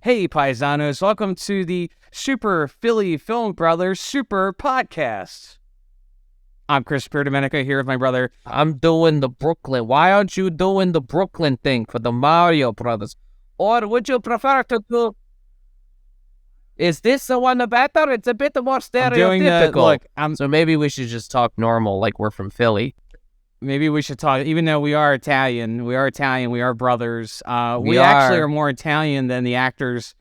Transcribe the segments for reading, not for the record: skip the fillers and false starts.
Hey, paisanos, welcome to the Super Philly Film Brothers Super Podcast. I'm Chris Domenico here with my brother. I'm doing the Brooklyn. Why aren't you doing the Brooklyn thing for the Mario Brothers? Or would you prefer to do... Is this the one better? It's a bit more stereotypical. So maybe we should just talk normal like we're from Philly. Maybe we should talk, even though we are Italian, we are brothers. We actually are more Italian than the actors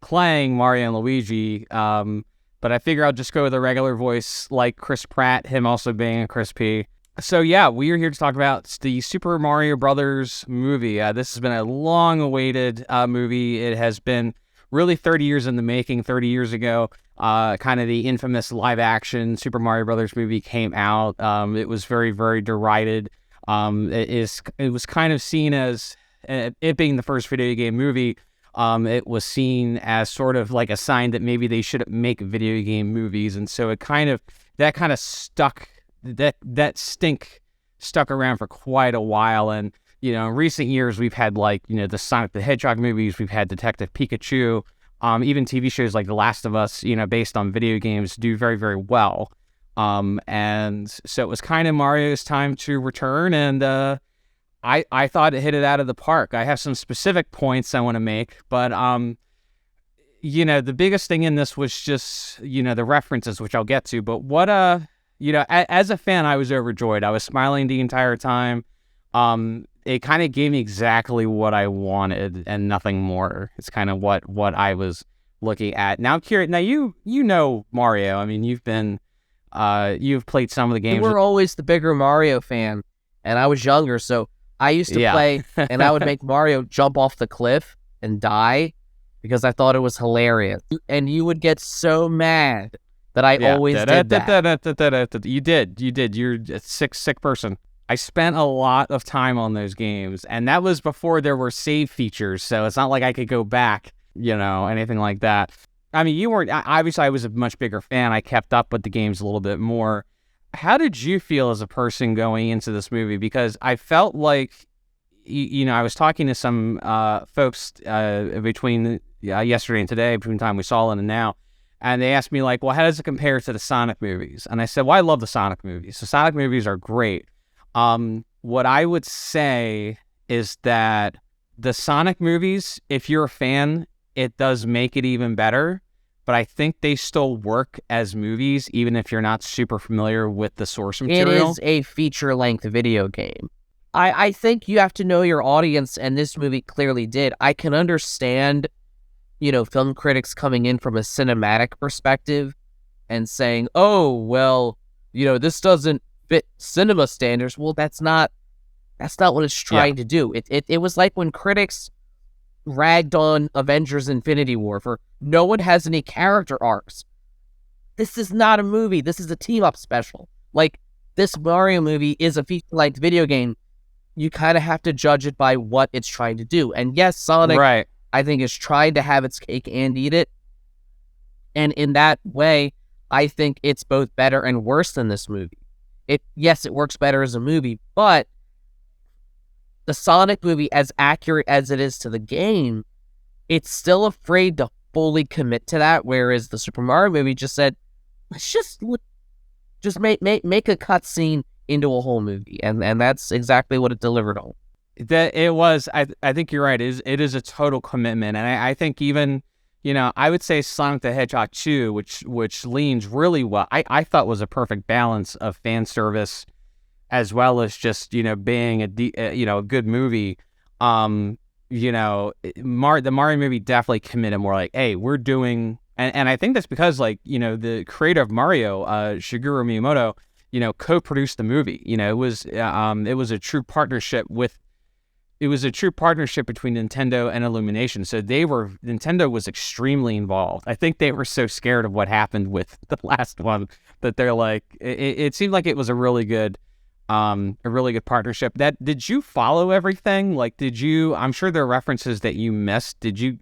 playing Mario and Luigi. But I figure I'll just go with a regular voice like Chris Pratt, him also being a Chris P. So yeah, we are here to talk about the Super Mario Brothers movie. This has been a long-awaited movie. It has been really 30 years in the making. 30 years ago, kind of the infamous live-action Super Mario Brothers movie came out. It was very, very derided. It was kind of seen as, it being the first video game movie, it was seen as sort of like a sign that maybe they shouldn't make video game movies. And so that stink stuck around for quite a while. And, in recent years, we've had the Sonic the Hedgehog movies, we've had Detective Pikachu, even TV shows like The Last of Us, based on video games do very, very well. And so it was kind of Mario's time to return, and I thought it hit it out of the park. I have some specific points I want to make, but the biggest thing in this was just, the references, which I'll get to. But what as a fan, I was overjoyed. I was smiling the entire time. It kind of gave me exactly what I wanted and nothing more. It's kind of what I was looking at. Now I'm curious. Now you know Mario. I mean, you've played some of the games. You were always the bigger Mario fan, and I was younger, so I used to play, and I would make Mario jump off the cliff and die because I thought it was hilarious. And you would get so mad that I always did that. You did. You're a sick person. I spent a lot of time on those games, and that was before there were save features, so it's not like I could go back, anything like that. I mean, you weren't, obviously I was a much bigger fan. I kept up with the games a little bit more. How did you feel as a person going into this movie? Because I felt like, I was talking to some folks between yesterday and today, between the time we saw it and now, and they asked me well, how does it compare to the Sonic movies? And I said, well, I love the Sonic movies. The Sonic movies are great. What I would say is that the Sonic movies, if you're a fan, it does make it even better, but I think they still work as movies, even if you're not super familiar with the source material. It is a feature-length video game. I think you have to know your audience, and this movie clearly did. I can understand, film critics coming in from a cinematic perspective and saying, oh, well, this doesn't fit cinema standards. Well, that's not what it's trying to do. It was like when critics ragged on Avengers Infinity War for no one has any character arcs. This is not a movie. This is a team-up special. This Mario movie is a feature-length video game. You kind of have to judge it by what it's trying to do. And yes, Sonic, right, I think, is trying to have its cake and eat it. And in that way, I think it's both better and worse than this movie. Yes, it works better as a movie, but the Sonic movie, as accurate as it is to the game, it's still afraid to fully commit to that, whereas the Super Mario movie just said, let's just make a cutscene into a whole movie, and that's exactly what it delivered on. That it was, I think you're right, it is a total commitment, and I think even, I would say Sonic the Hedgehog 2, which leans really well, I thought was a perfect balance of fan service as well as just, being a good movie. The Mario movie definitely committed more hey, we're doing, and I think that's because the creator of Mario, Shigeru Miyamoto, co-produced the movie. It was a true partnership between Nintendo and Illumination. So Nintendo was extremely involved. I think they were so scared of what happened with the last one that they're it seemed like it was a really good partnership. Did you follow everything? I'm sure there are references that you missed. Did you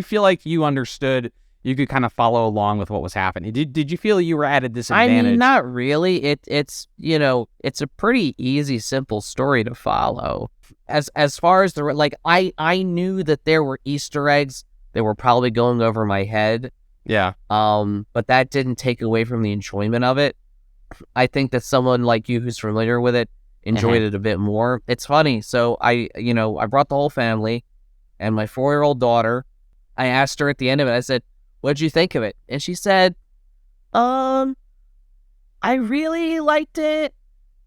feel like you understood, you could kind of follow along with what was happening? Did you feel you were at a disadvantage? I mean, not really. It's a pretty easy, simple story to follow. As far as I knew that there were Easter eggs They were probably going over my head. Yeah. But that didn't take away from the enjoyment of it. I think that someone like you who's familiar with it enjoyed it a bit more. It's funny. So I brought the whole family and my 4-year-old daughter. I asked her at the end of it, I said, "What'd you think of it?" And she said, I really liked it,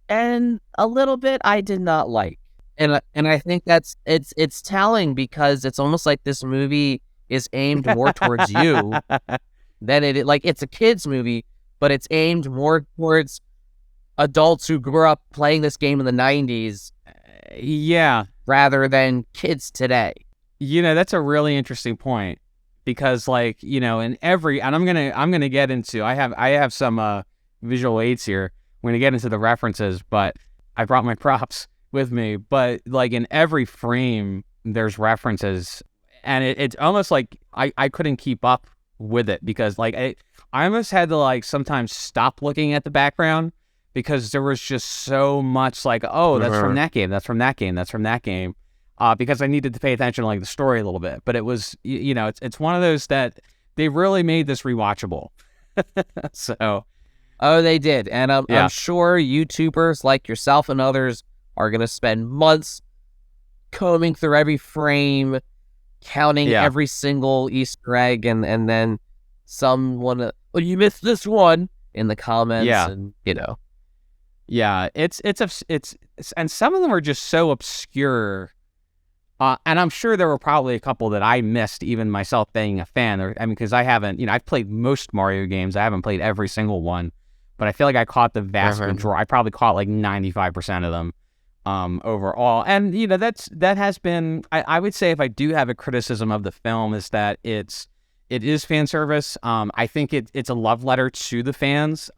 and a little bit I did not like." And I think it's telling, because it's almost like this movie is aimed more towards you than it's a kids movie, but it's aimed more towards adults who grew up playing this game in the 90s. Yeah. Rather than kids today. That's a really interesting point, because in every, and I'm gonna get into, I have some visual aids here. I'm gonna get into the references, but I brought my props with me. But in every frame, there's references, and it's almost like I couldn't keep up with it, because I almost had to sometimes stop looking at the background, because there was just so much that's from that game, that's from that game, that's from that game. Because I needed to pay attention to the story a little bit. But it was, it's one of those that they really made this rewatchable. So, they did, and I'm sure YouTubers like yourself and others are gonna spend months combing through every frame, counting every single Easter egg, and then someone, you missed this one in the comments, and yeah, it's and some of them are just so obscure. And I'm sure there were probably a couple that I missed, even myself being a fan. Because I haven't, I've played most Mario games. I haven't played every single one, but I feel like I caught the vast majority. I probably caught 95% of them overall. And that has been. I would say, if I do have a criticism of the film, is that it is fan service. I think it's a love letter to the fans.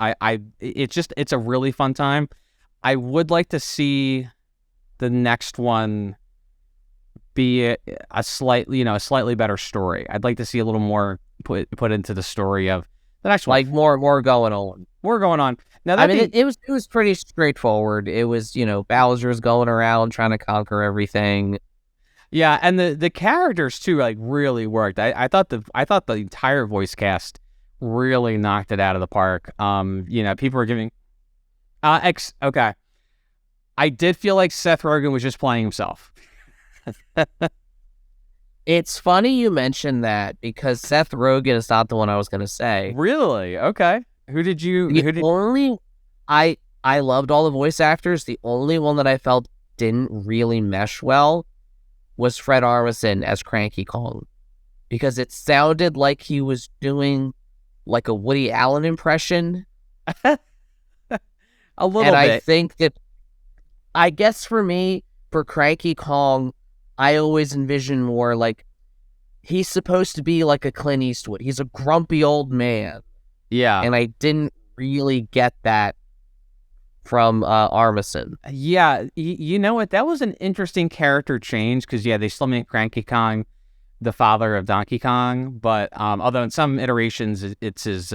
It's a really fun time. I would like to see the next one be a slightly better story. I'd like to see a little more put into the story of the next one. More going on. More going on. Now, it was pretty straightforward. It was, Bowser's going around trying to conquer everything. Yeah, and the characters too really worked. I thought the entire voice cast really knocked it out of the park. People were giving okay. I did feel like Seth Rogen was just playing himself. It's funny you mentioned that, because Seth Rogen is not the one I was going to say. Really? Okay. I loved all the voice actors. The only one that I felt didn't really mesh well was Fred Armisen as Cranky Kong, because it sounded like he was doing a Woody Allen impression. A little bit. I think that, I guess for me, for Cranky Kong, I always envision more he's supposed to be like a Clint Eastwood. He's a grumpy old man. Yeah. And I didn't really get that from Armisen. Yeah. You know what? That was an interesting character change, because, they still make Cranky Kong the father of Donkey Kong. But although in some iterations, it's his,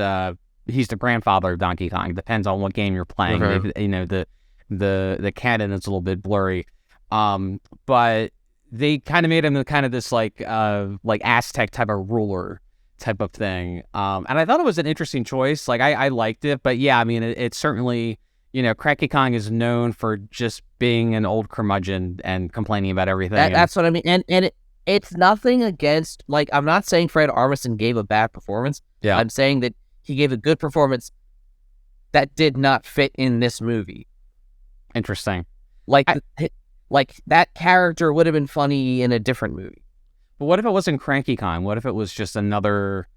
he's the grandfather of Donkey Kong. Depends on what game you're playing. The canon is a little bit blurry. But they kind of made him kind of this Aztec type of ruler type of thing. And I thought it was an interesting choice. I liked it, but it's certainly, Cranky Kong is known for just being an old curmudgeon and complaining about everything. That's what I mean. And it's nothing against, I'm not saying Fred Armisen gave a bad performance. Yeah. I'm saying that he gave a good performance that did not fit in this movie. Interesting. That character would have been funny in a different movie. But what if it wasn't Cranky Kong? What if it was just another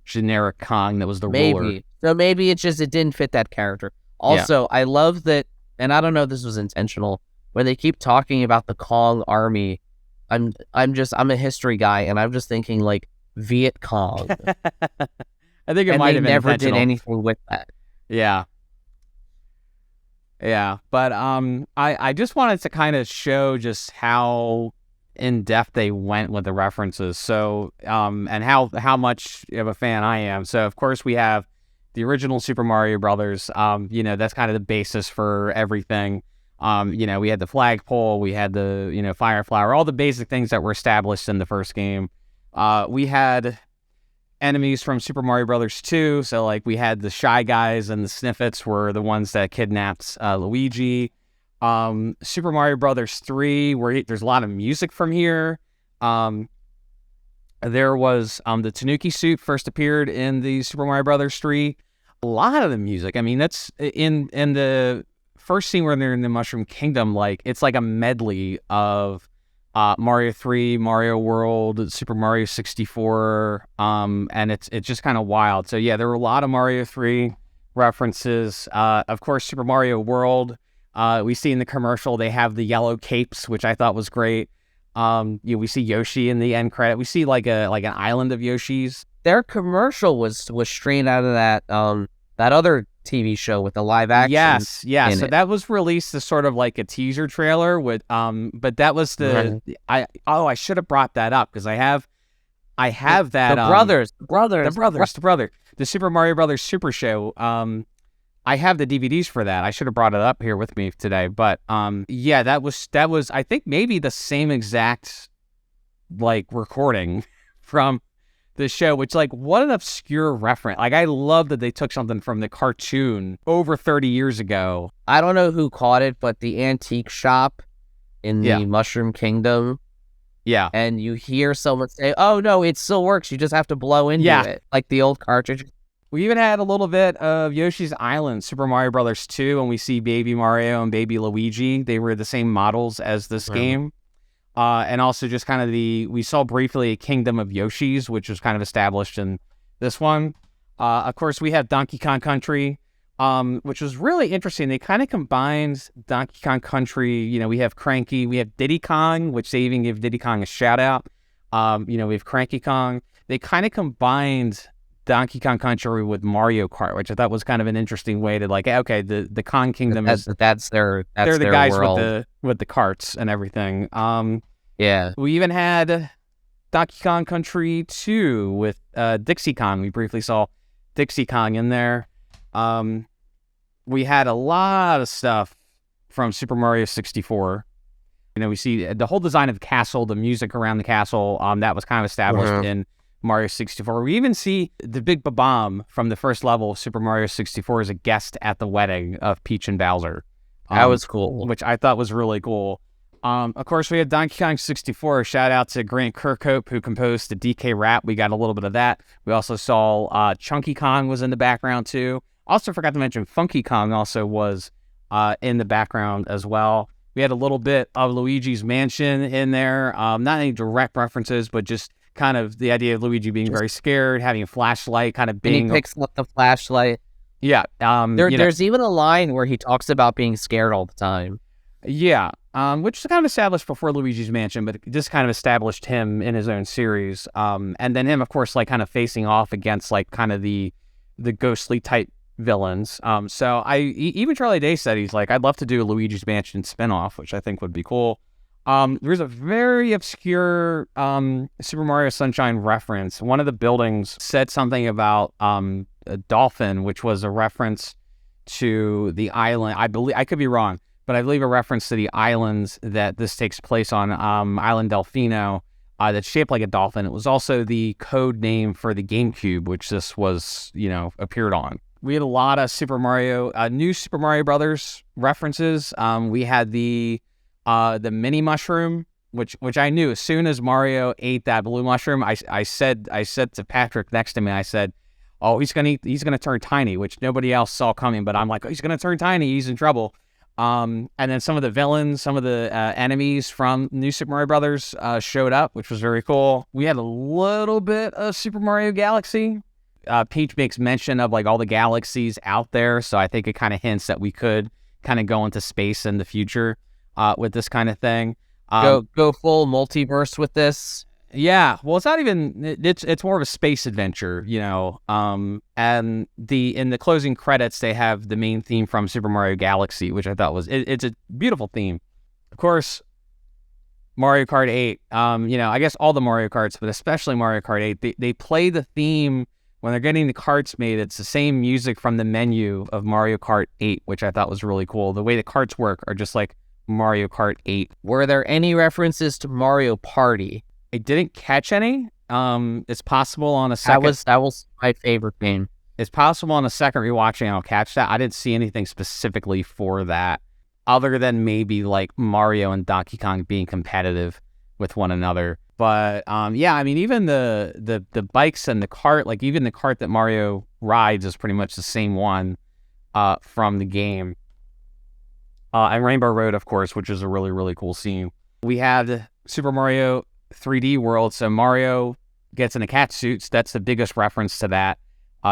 generic Kong that was the ruler? So maybe it didn't fit that character. Also, I love that, and I don't know if this was intentional, when they keep talking about the Kong army, I'm a history guy, and I'm just thinking Viet Cong. I think it might have been never intentional. did anything with that. Yeah. Yeah, but I just wanted to kind of show just how in depth they went with the references. So and how much of a fan I am. So of course we have the original Super Mario Brothers. That's kind of the basis for everything. We had the flagpole, we had the fire flower, all the basic things that were established in the first game. We had enemies from Super Mario Brothers 2. So like we had the Shy Guys and the Sniffets were the ones that kidnapped Luigi. Super Mario Brothers 3, where there's a lot of music from here. There was the Tanuki suit first appeared in the Super Mario Brothers 3. A lot of the music. I mean, that's in the first scene where they're in the Mushroom Kingdom. Like it's like a medley of Mario 3, Mario World, Super Mario 64, and it's just kind of wild. So yeah, there were a lot of Mario 3 references. Of course, Super Mario World. We see in the commercial they have the yellow capes, which I thought was great. We see Yoshi in the end credit. We see like an island of Yoshis. Their commercial was straight out of that other TV show with the live action. Yes, yeah. So that was released as sort of like a teaser trailer with but that was the I should have brought that up because I have that the Super Mario Brothers Super Show. I have the DVDs for that. I should have brought it up here with me today, but yeah, that was I think maybe the same exact like recording from the show, which like what an obscure reference. Like I love that they took something from the cartoon over 30 years ago. I don't know who caught it, but the antique shop in the Mushroom Kingdom. Yeah. And you hear someone say, "Oh no, it still works. You just have to blow into it." Like the old cartridge. We even had a little bit of Yoshi's Island, Super Mario Brothers 2, and we see Baby Mario and Baby Luigi. They were the same models as this game. And also just kind of we saw briefly a Kingdom of Yoshis, which was kind of established in this one. Of course, we have Donkey Kong Country, which was really interesting. They kind of combined Donkey Kong Country. We have Cranky. We have Diddy Kong, which they even give Diddy Kong a shout out. We have Cranky Kong. They kind of combined Donkey Kong Country with Mario Kart, which I thought was kind of an interesting way to like, okay, the Kong Kingdom they're the guys world. with the carts and everything. Yeah. We even had Donkey Kong Country 2 with Dixie Kong. We briefly saw Dixie Kong in there. We had a lot of stuff from Super Mario 64. We see the whole design of the castle, the music around the castle, that was kind of established in Mario 64. We even see the Big Ba-Bomb from the first level of Super Mario 64 as a guest at the wedding of Peach and Bowser. That was cool. Which I thought was really cool. Of course, we had Donkey Kong 64. Shout out to Grant Kirkhope, who composed the DK rap. We got a little bit of that. We also saw Chunky Kong was in the background, too. Also forgot to mention Funky Kong also was in the background as well. We had a little bit of Luigi's Mansion in there. Not any direct references, but just kind of the idea of Luigi being very scared, having a flashlight, kind of being... And he picks up the flashlight. Yeah. There's even a line where he talks about being scared all the time. Yeah, which is kind of established before Luigi's Mansion, but it just kind of established him in his own series. And then him, of course, like kind of facing off against like kind of the ghostly type villains. So even Charlie Day said he's like, I'd love to do a Luigi's Mansion spinoff, which I think would be cool. There's a very obscure Super Mario Sunshine reference. One of the buildings said something about a dolphin, which was a reference to the island. I believe, I could be wrong, but I believe a reference to the islands that this takes place on, Island Delfino, that's shaped like a dolphin. It was also the code name for the GameCube, which this was, appeared on. We had a lot of new Super Mario Brothers references. We had the mini mushroom, which I knew as soon as Mario ate that blue mushroom. I said to Patrick next to me, I said, "Oh, he's gonna turn tiny," which nobody else saw coming. But I'm like, oh, he's gonna turn tiny. He's in trouble. And then some of the villains, some of the enemies from New Super Mario Brothers showed up, which was very cool. We had a little bit of Super Mario Galaxy. Peach makes mention of like all the galaxies out there, so I think it kind of hints that we could kind of go into space in the future with this kind of thing. Go full multiverse with this. Yeah, well, it's not even. It's more of a space adventure, And in the closing credits, they have the main theme from Super Mario Galaxy, which I thought was it's a beautiful theme. Of course, Mario Kart 8. I guess all the Mario Karts, but especially Mario Kart 8, they play the theme when they're getting the karts made. It's the same music from the menu of Mario Kart 8, which I thought was really cool. The way the karts work are just like Mario Kart 8. Were there any references to Mario Party? I didn't catch any. It's possible on a second. That was my favorite game. It's possible on a second rewatching I'll catch that. I didn't see anything specifically for that, other than maybe like Mario and Donkey Kong being competitive with one another. But yeah, I mean, even the bikes and the cart, like even the cart that Mario rides is pretty much the same one from the game. And Rainbow Road, of course, which is a really, really cool scene. We had Super Mario 3D World. So Mario gets in a cat suit. So that's the biggest reference to that.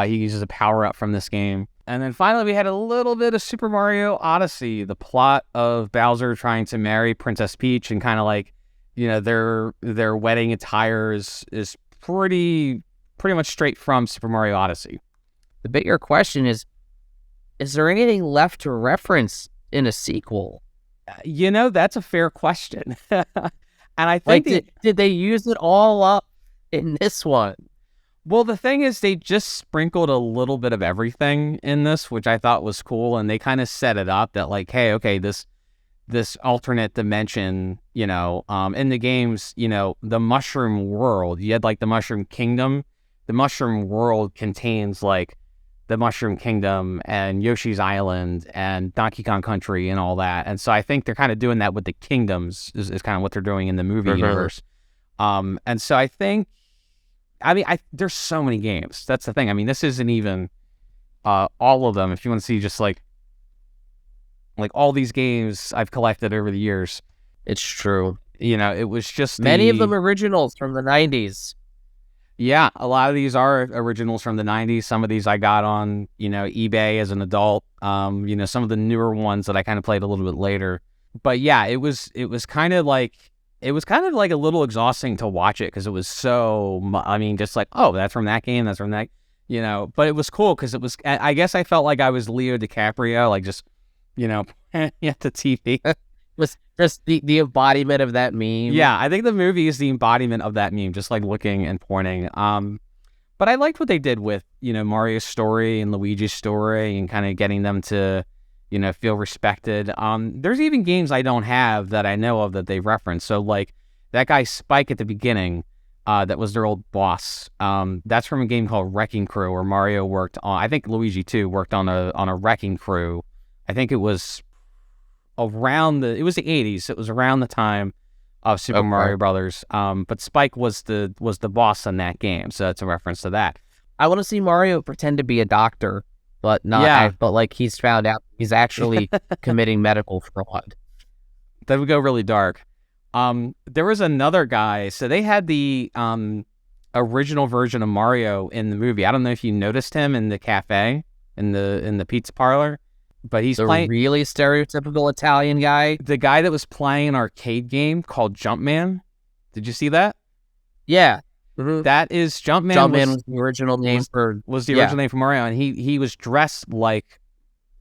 He uses a power-up from this game. And then finally, we had a little bit of Super Mario Odyssey, the plot of Bowser trying to marry Princess Peach, and kind of like, you know, their wedding attire is pretty much straight from Super Mario Odyssey. The bigger question is there anything left to reference in a sequel? You know, that's a fair question. And I think did they use it all up in this one? Well, the thing is, they just sprinkled a little bit of everything in this, which I thought was cool, and they kind of set it up that like, hey, okay, this alternate dimension, you know, in the games, you know, the Mushroom World, you had like the Mushroom Kingdom. The Mushroom World contains like the Mushroom Kingdom and Yoshi's Island and Donkey Kong Country and all that. And so I think they're kind of doing that with the kingdoms is kind of what they're doing in the movie universe. And so I think, I mean, there's so many games. That's the thing. I mean, this isn't even all of them. If you want to see just like all these games I've collected over the years. It's true. You know, it was just many of them originals from the 90s. Yeah, a lot of these are originals from the 90s. Some of these I got on, you know, eBay as an adult. You know, some of the newer ones that I kind of played a little bit later. But yeah, it was kind of like a little exhausting to watch it because it was so, I mean, just like, oh, that's from that game, that's from that, you know. But it was cool because it was, I guess I felt like I was Leo DiCaprio, like just, you know, at the TV. Was just the embodiment of that meme. Yeah, I think the movie is the embodiment of that meme, just like looking and pointing. But I liked what they did with, you know, Mario's story and Luigi's story and kind of getting them to, you know, feel respected. There's even games I don't have that I know of that they've referenced. So like that guy Spike at the beginning, that was their old boss. That's from a game called Wrecking Crew, where Mario worked on. I think Luigi too worked on a wrecking crew. I think it was around it was the 80s. So it was around the time of Super Mario Brothers. But Spike was the boss in that game. So that's a reference to that. I want to see Mario pretend to be a doctor, but not, but like he's found out he's actually committing medical fraud. That would go really dark. There was another guy. So they had the original version of Mario in the movie. I don't know if you noticed him in the cafe, in the pizza parlor. But he's playing really stereotypical Italian guy. The guy that was playing an arcade game called Jumpman. Did you see that? Yeah. Mm-hmm. That is Jumpman. Jumpman was the original name original name for Mario, and he was dressed like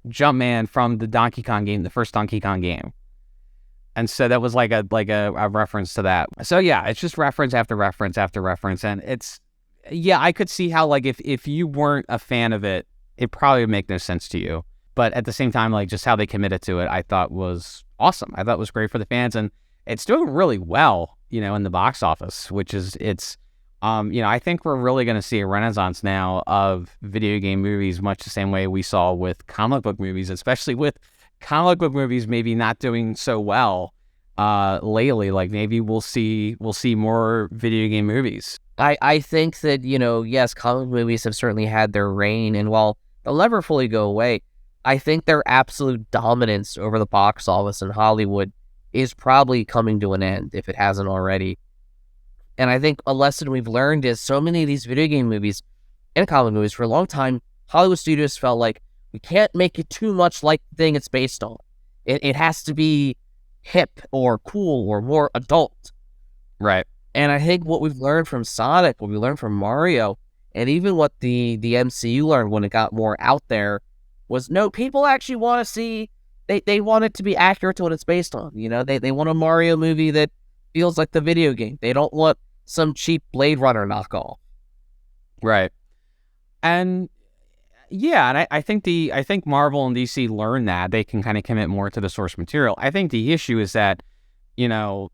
Jumpman from the Donkey Kong game, the first Donkey Kong game. And so that was like a reference to that. So yeah, it's just reference after reference after reference, and it's I could see how like if you weren't a fan of it, it probably would make no sense to you. But at the same time, like just how they committed to it, I thought was awesome. I thought it was great for the fans, and it's doing really well, you know, in the box office, which is you know, I think we're really going to see a renaissance now of video game movies, much the same way we saw with comic book movies, especially with comic book movies maybe not doing so well lately. Like maybe we'll see more video game movies. I think that, you know, yes, comic movies have certainly had their reign, and while they'll never fully go away, I think their absolute dominance over the box office in Hollywood is probably coming to an end, if it hasn't already. And I think a lesson we've learned is so many of these video game movies and comic movies, for a long time, Hollywood studios felt like we can't make it too much like the thing it's based on. It has to be hip or cool or more adult. Right. And I think what we've learned from Sonic, what we learned from Mario, and even what the MCU learned when it got more out there, was no, people actually want to see, they want it to be accurate to what it's based on. You know, they want a Mario movie that feels like the video game. They don't want some cheap Blade Runner knockoff. Right. And yeah, and I think Marvel and DC learned that they can kind of commit more to the source material. I think the issue is that,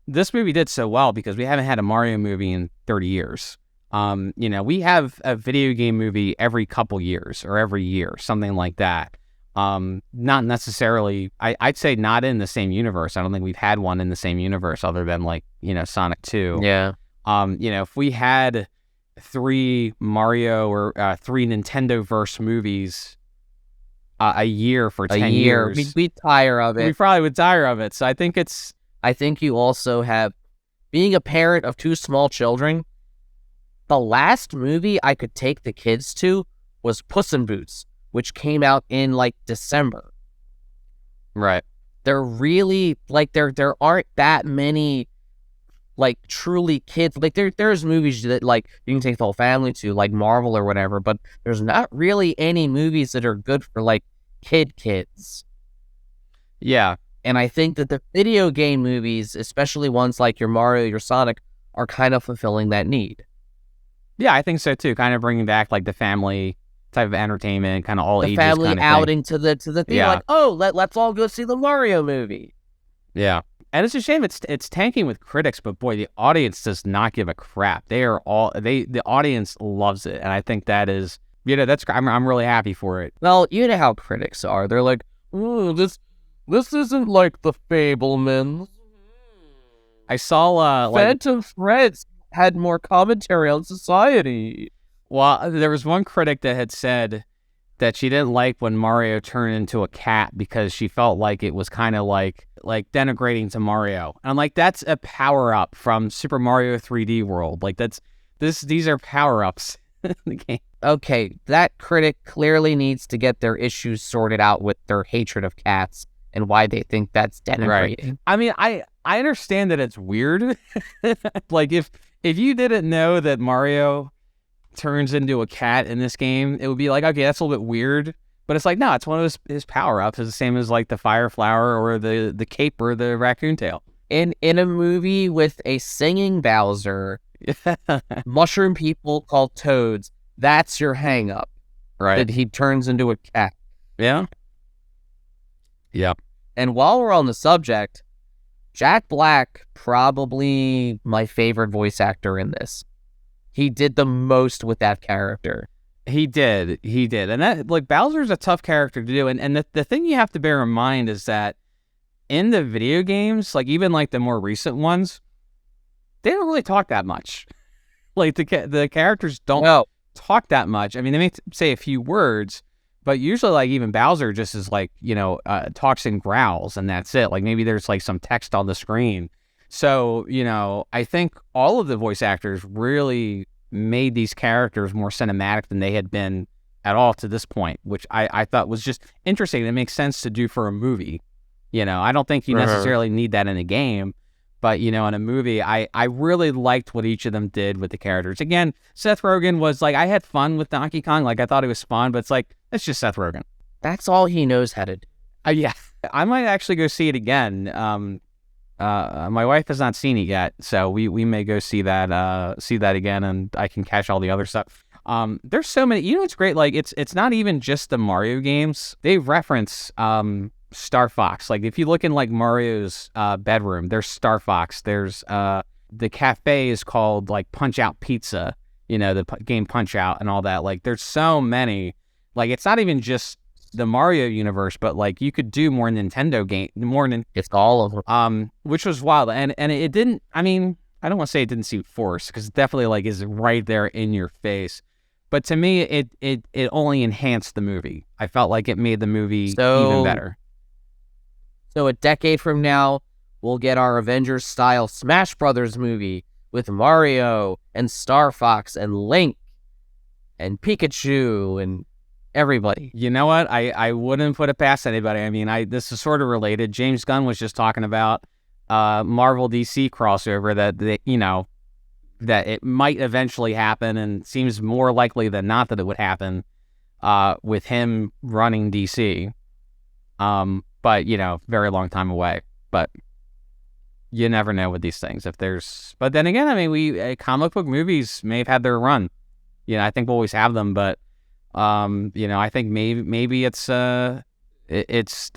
this movie did so well because we haven't had a Mario movie in 30 years. We have a video game movie every couple years or every year, something like that. Not necessarily, I'd say not in the same universe. I don't think we've had one in the same universe other than like, Sonic 2. Yeah. If we had 3 Mario or 3 Nintendo-verse movies a year for 10 years. We'd tire of it. We probably would tire of it. So I think you also have, being a parent of 2 small children, the last movie I could take the kids to was Puss in Boots, which came out in like December. Right. They're really like there aren't that many like truly kids. Like there's movies that like you can take the whole family to, like Marvel or whatever, but there's not really any movies that are good for like kids. Yeah. And I think that the video game movies, especially ones like your Mario, your Sonic, are kind of fulfilling that need. Yeah, I think so too. Kind of bringing back like the family type of entertainment, kind of all the ages family kind of outing to the thing. Yeah. Like, oh, let's all go see the Mario movie. Yeah, and it's a shame it's tanking with critics, but boy, the audience does not give a crap. The audience loves it, and I think that is that's I'm really happy for it. Well, you know how critics are. They're like, oh, this isn't like the Fabelmans. I saw Phantom Threads had more commentary on society. Well, there was one critic that had said that she didn't like when Mario turned into a cat because she felt like it was kind of like denigrating to Mario. And I'm like, that's a power up from Super Mario 3D World. Like these are power ups in the game. Okay, that critic clearly needs to get their issues sorted out with their hatred of cats and why they think that's denigrating. Right. I mean, I understand that it's weird. Like if you didn't know that Mario turns into a cat in this game, it would be like, okay, that's a little bit weird. But it's like, no, it's one of his power-ups. It's the same as like the fire flower or the cape or the raccoon tail. In a movie with a singing Bowser, mushroom people called toads, that's your hang-up. Right. That he turns into a cat. Yeah. Yep. And while we're on the subject, Jack Black, probably my favorite voice actor in this. He did the most with that character. He did. And that, like, Bowser's a tough character to do. And the thing you have to bear in mind is that in the video games, like, even, like, the more recent ones, they don't really talk that much. Like, the characters don't talk that much. I mean, they may say a few words, but usually, like, even Bowser just is, like, talks and growls, and that's it. Like, maybe there's, like, some text on the screen. So, I think all of the voice actors really made these characters more cinematic than they had been at all to this point, which I thought was just interesting. It makes sense to do for a movie. I don't think you necessarily need that in a game, but, in a movie, I really liked what each of them did with the characters. Again, Seth Rogen was like, I had fun with Donkey Kong. Like, I thought it was fun, but it's like, it's just Seth Rogen. That's all he knows how to do. Yeah, I might actually go see it again. My wife has not seen it yet, so we may go see that again, and I can catch all the other stuff. There's so many. It's great. Like it's not even just the Mario games. They reference Star Fox. Like if you look in like Mario's bedroom, there's Star Fox. There's the cafe is called like Punch Out Pizza. The game Punch Out and all that. Like there's so many. Like it's not even just the Mario universe, but like you could do more Nintendo game, it's all of them. Which was wild, and it didn't. I mean, I don't want to say it didn't seem forced because it definitely like is right there in your face. But to me, it only enhanced the movie. I felt like it made the movie even better. So a decade from now, we'll get our Avengers style Smash Brothers movie with Mario and Star Fox and Link and Pikachu and everybody. You know what? I wouldn't put it past anybody. I mean, this is sort of related. James Gunn was just talking about Marvel DC crossover that it might eventually happen, and seems more likely than not that it would happen with him running DC. But very long time away. But you never know with these things. But then again, I mean, comic book movies may have had their run. I think we'll always have them, but I think maybe it's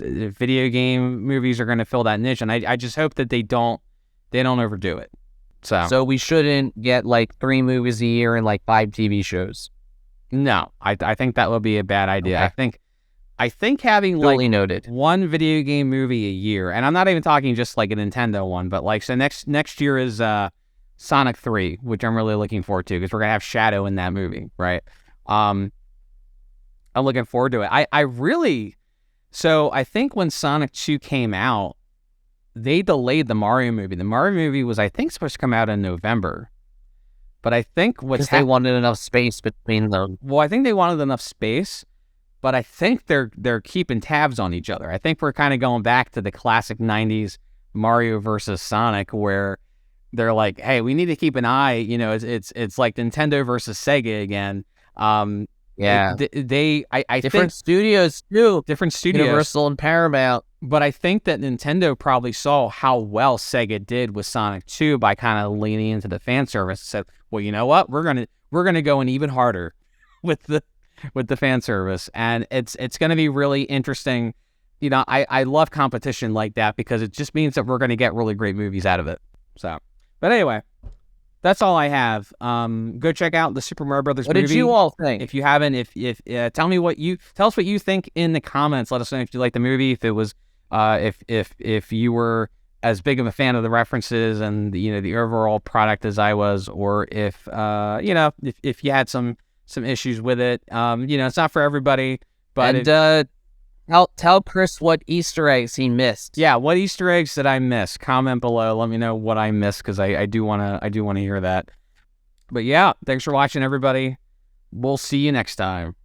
video game movies are going to fill that niche, and I just hope that they don't They don't overdo it. So we shouldn't get like 3 movies a year and like 5 TV shows. no, I think that would be a bad idea. Okay. I think having Duly like noted. one video game movie a year, and I'm not even talking just like a Nintendo one, but like so next year is Sonic 3, which I'm really looking forward to because we're gonna have Shadow in that movie, right? I'm looking forward to it. So I think when Sonic 2 came out, they delayed the Mario movie. The Mario movie was, I think, supposed to come out in November. But I think Because they wanted enough space between them. Well, I think they wanted enough space, but I think they're keeping tabs on each other. I think we're kind of going back to the classic 90s Mario versus Sonic where they're like, hey, we need to keep an eye, it's like Nintendo versus Sega again. Yeah. I Different think studios too. different studios. Universal and Paramount. But I think that Nintendo probably saw how well Sega did with Sonic 2 by kind of leaning into the fan service and said, well, you know what? We're gonna go in even harder with the fan service. And it's gonna be really interesting. I love competition like that because it just means that we're gonna get really great movies out of it. So but anyway, that's all I have. Go check out the Super Mario Brothers movie. What did you all think? If you haven't, tell us what you think in the comments. Let us know if you like the movie. If it was, if you were as big of a fan of the references and the overall product as I was, or if you had some issues with it. It's not for everybody. But tell Chris what Easter eggs he missed. Yeah, what Easter eggs did I miss? Comment below. Let me know what I missed because I do wanna hear that. But yeah, thanks for watching, everybody. We'll see you next time.